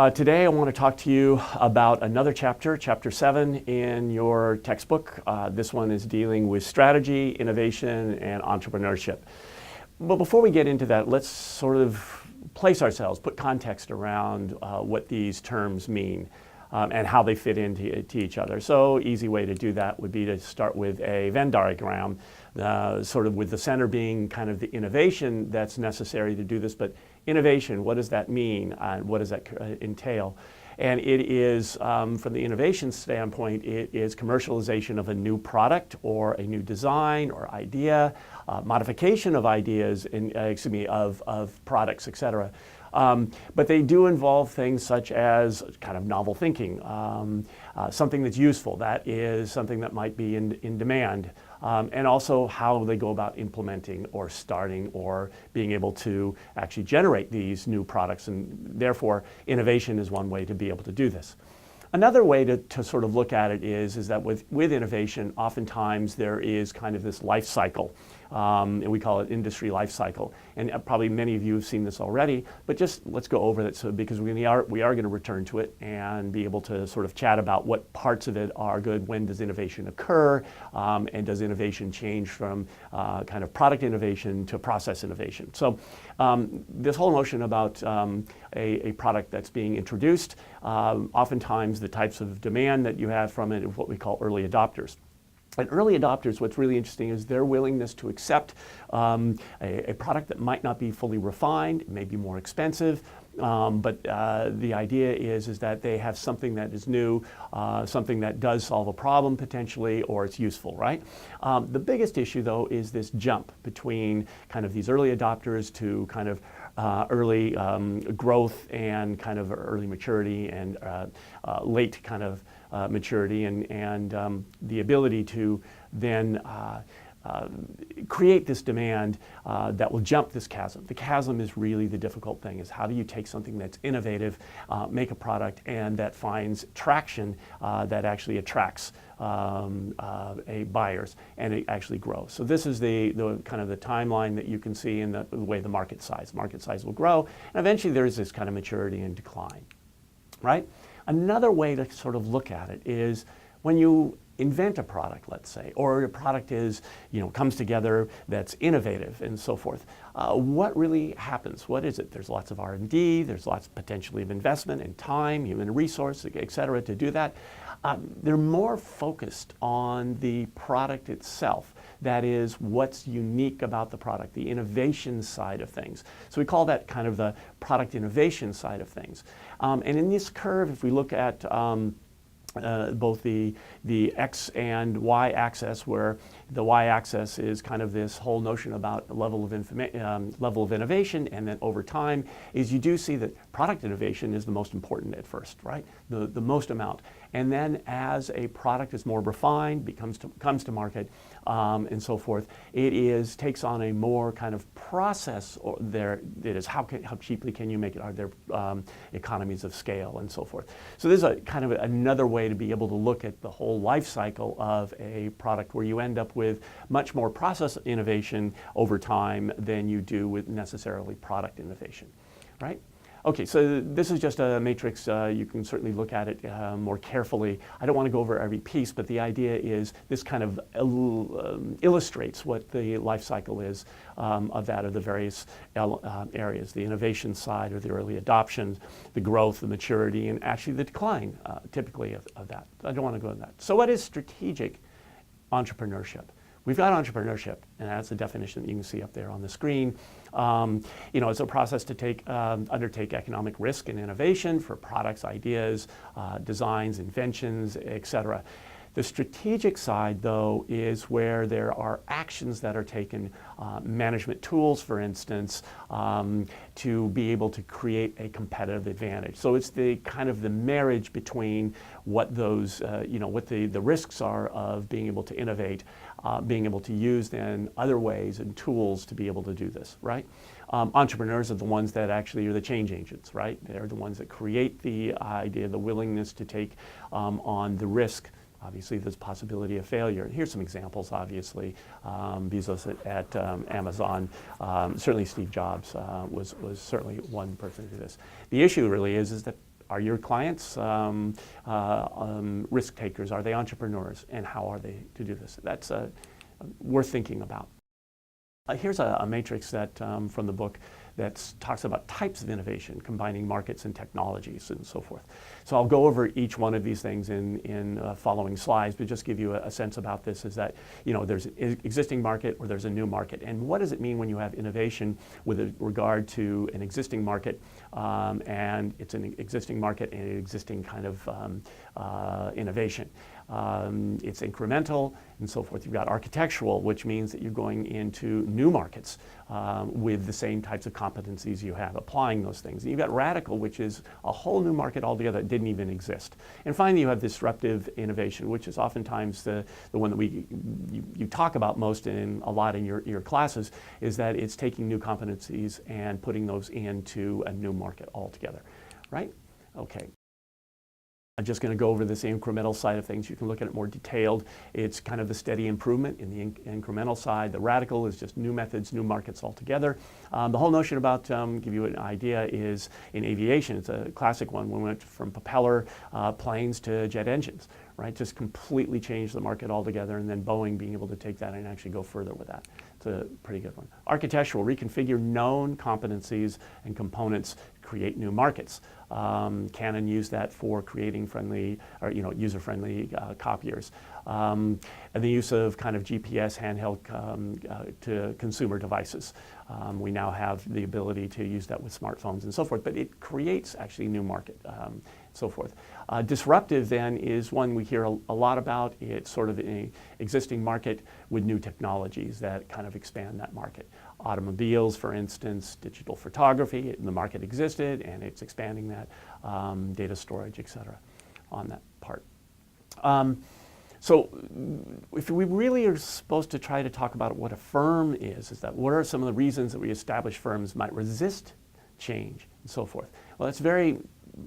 Today I want to talk to you about another chapter, Chapter 7 in your textbook. This one is dealing with strategy, innovation, and entrepreneurship. But before we get into that, let's sort of place ourselves, put context around what these terms mean and how they fit into each other. So easy way to do that would be to start with a Venn diagram, sort of with the center being kind of the innovation that's necessary to do this. But innovation, what does that mean? What does that entail? And it is, from the innovation standpoint, it is commercialization of a new product or a new design or idea, modification of ideas, of products, etc. But they do involve things such as kind of novel thinking, something that's useful, that is something that might be in demand, and also how they go about implementing or starting or being able to actually generate these new products, and therefore innovation is one way to be able to do this. Another way to sort of look at it is that with innovation, oftentimes there is kind of this life cycle, and we call it industry life cycle. And probably many of you have seen this already, but just let's go over it because we are going to return to it and be able to sort of chat about what parts of it are good, when does innovation occur, and does innovation change from kind of product innovation to process innovation. So this whole notion about a product that's being introduced, oftentimes the types of demand that you have from it is what we call early adopters. And early adopters, what's really interesting is their willingness to accept a product that might not be fully refined, may be more expensive, but the idea is that they have something that is new, something that does solve a problem potentially, or it's useful, right? The biggest issue though is this jump between kind of these early adopters to kind of early growth and kind of early maturity and late kind of maturity and the ability to then create this demand that will jump this chasm. The chasm is really the difficult thing, is how do you take something that's innovative, make a product, and that finds traction that actually attracts buyers, and it actually grows. So this is the kind of the timeline that you can see in the way the market size. Market size will grow, and eventually there's this kind of maturity and decline, right? Another way to sort of look at it is when you invent a product, let's say, or a product is, comes together that's innovative and so forth. What really happens? What is it? There's lots of R&D, there's lots potentially of investment and time, human resource, et cetera, to do that. They're more focused on the product itself. That is what's unique about the product, the innovation side of things. So we call that kind of the product innovation side of things. And in this curve, if we look at both the X and Y axis, where the Y axis is kind of this whole notion about the level of innovation, and then over time is you do see that product innovation is the most important at first, right? The most amount. And then as a product is more refined, comes to market, and so forth, it takes on a more kind of process. Or it is how cheaply can you make it? Are there economies of scale and so forth? So there's a kind of another way to be able to look at the whole life cycle of a product, where you end up with much more process innovation over time than you do with necessarily product innovation, right? Okay, so this is just a matrix. You can certainly look at it more carefully. I don't want to go over every piece, but the idea is this kind of illustrates what the life cycle is of the various areas, the innovation side or the early adoption, the growth, the maturity, and actually the decline, typically, of that. I don't want to go into that. So what is strategic entrepreneurship? We've got entrepreneurship, and that's the definition that you can see up there on the screen. It's a process to undertake economic risk and innovation for products, ideas, designs, inventions, etc. The strategic side, though, is where there are actions that are taken, management tools, for instance, to be able to create a competitive advantage. So it's the kind of the marriage between what those, what the risks are of being able to innovate, being able to use then other ways and tools to be able to do this, right? Entrepreneurs are the ones that actually are the change agents, right? They're the ones that create the idea, the willingness to take on the risk. Obviously, there's possibility of failure. And here's some examples, obviously. Bezos at Amazon, certainly Steve Jobs was certainly one person to do this. The issue really is that Are your clients risk takers? Are they entrepreneurs? And how are they to do this? That's worth thinking about. Here's a matrix that from the book that talks about types of innovation, combining markets and technologies and so forth. So I'll go over each one of these things in following slides, but just give you a sense about this is that, you know, there's an existing market or there's a new market. And what does it mean when you have innovation with regard to an existing market and it's an existing market and an existing kind of innovation? It's incremental and so forth. You've got architectural, which means that you're going into new markets with the same types of competencies you have, applying those things. And you've got radical, which is a whole new market altogether that didn't even exist. And finally, you have disruptive innovation, which is oftentimes the one that you talk about most a lot in your classes, is that it's taking new competencies and putting those into a new market altogether, right? Okay. I'm just going to go over this incremental side of things. You can look at it more detailed. It's kind of the steady improvement in the incremental side. The radical is just new methods, new markets altogether. The whole notion about, give you an idea, is in aviation. It's a classic one. We went from propeller planes to jet engines, right? Just completely changed the market altogether, and then Boeing being able to take that and actually go further with that. It's a pretty good one. Architectural, reconfigure known competencies and components, create new markets. Canon used that for creating friendly, or user-friendly copiers. And the use of kind of GPS handheld to consumer devices. We now have the ability to use that with smartphones and so forth, but it creates actually a new market, so forth. Disruptive then is one we hear a lot about. It's sort of an existing market with new technologies that kind of expand that market. Automobiles, for instance, digital photography, the market existed and it's expanding that, data storage, et cetera, on that part. So if we really are supposed to try to talk about what a firm is that what are some of the reasons that we establish firms might resist change and so forth? Well, that's very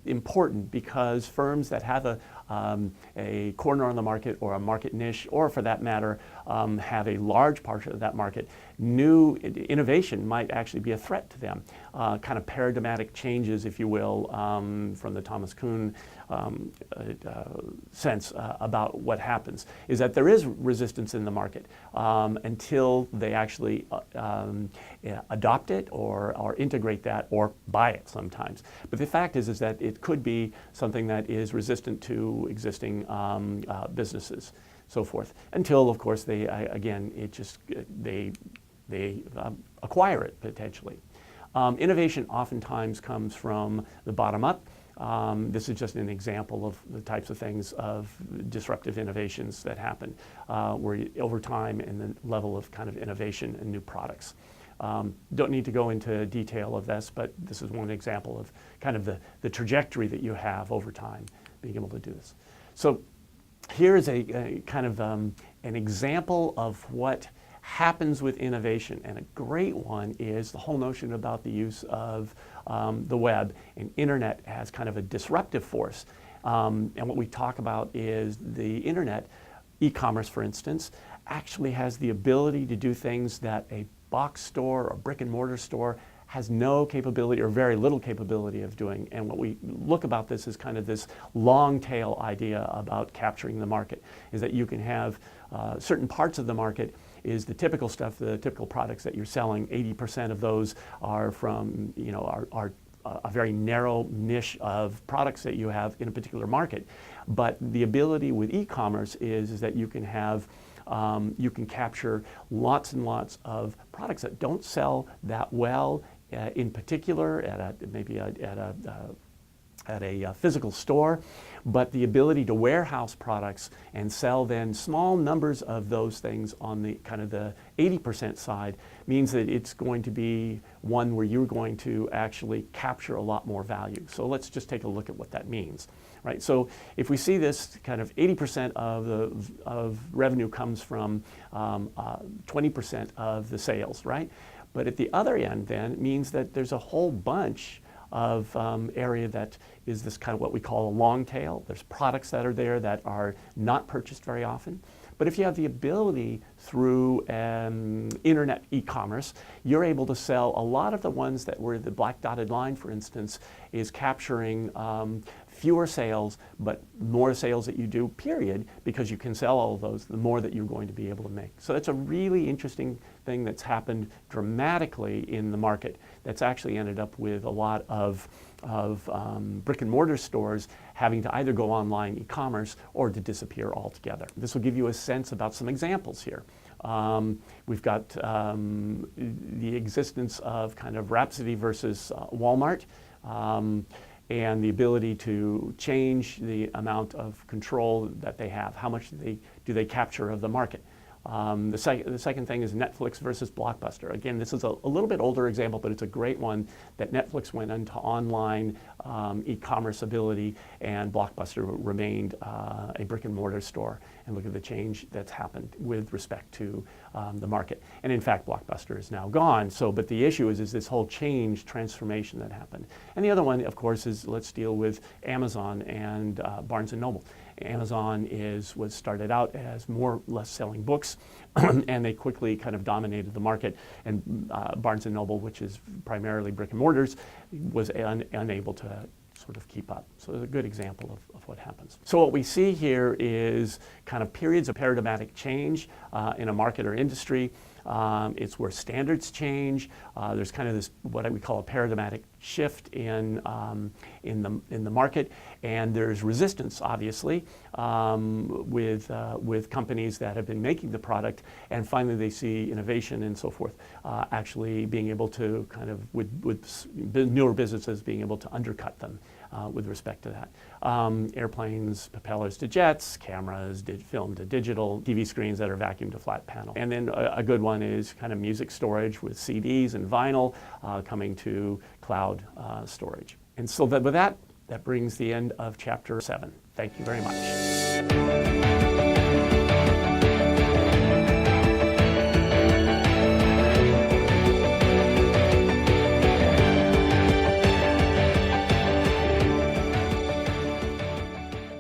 important because firms that have a corner on the market or a market niche, or for that matter, have a large part of that market, new innovation might actually be a threat to them. Kind of paradigmatic changes, if you will, from the Thomas Kuhn sense about what happens, is that there is resistance in the market until they actually adopt it or integrate that or buy it sometimes. But the fact is that it could be something that is resistant to existing businesses, so forth, until of course they acquire it potentially. Innovation oftentimes comes from the bottom up. This is just an example of the types of things of disruptive innovations that happen where over time and the level of kind of innovation and new products. Don't need to go into detail of this, but this is one example of kind of the trajectory that you have over time being able to do this. So here is a kind of an example of what happens with innovation, and a great one is the whole notion about the use of the web and internet as kind of a disruptive force. And what we talk about is the internet, e-commerce for instance, actually has the ability to do things that a box store or brick and mortar store has no capability or very little capability of doing. And what we look about this is kind of this long tail idea about capturing the market, is that you can have certain parts of the market is the typical stuff, the typical products that you're selling. 80% of those are from, are a very narrow niche of products that you have in a particular market. But the ability with e-commerce is that you can have you can capture lots and lots of products that don't sell that well, in particular at a physical store, but the ability to warehouse products and sell then small numbers of those things on the kind of the 80% side means that it's going to be one where you're going to actually capture a lot more value. So let's just take a look at what that means. Right, so if we see this kind of 80% of revenue comes from 20% of the sales, right? But at the other end then, it means that there's a whole bunch of area that is this kind of what we call a long tail. There's products that are there that are not purchased very often. But if you have the ability through internet e-commerce, you're able to sell a lot of the ones that were the black dotted line, for instance, is capturing fewer sales, but more sales that you do, period, because you can sell all of those, the more that you're going to be able to make. So that's a really interesting thing that's happened dramatically in the market that's actually ended up with a lot of brick and mortar stores having to either go online e-commerce or to disappear altogether. This will give you a sense about some examples here. We've got the existence of kind of Rhapsody versus Walmart. And the ability to change the amount of control that they have. How much do they capture of the market? The second thing is Netflix versus Blockbuster. Again, this is a little bit older example, but it's a great one that Netflix went into online e-commerce ability, and Blockbuster remained a brick and mortar store. And look at the change that's happened with respect to the market. And in fact, Blockbuster is now gone. So, but the issue is this whole change, transformation that happened. And the other one, of course, is let's deal with Amazon and Barnes & Noble. Amazon was started out as more or less selling books, and they quickly kind of dominated the market. And Barnes & Noble, which is primarily brick and mortars, was unable to sort of keep up. So it's a good example of what happens. So what we see here is kind of periods of paradigmatic change in a market or industry. It's where standards change. There's kind of this what we call a paradigmatic shift in the market, and there's resistance, obviously, with companies that have been making the product, and finally they see innovation and so forth actually being able to kind of with newer businesses being able to undercut them with respect to that. Airplanes, propellers to jets, cameras, film to digital, TV screens that are vacuum to flat panel. And then a good one is kind of music storage with CDs and vinyl coming to cloud storage. And so with that brings the end of chapter 7. Thank you very much.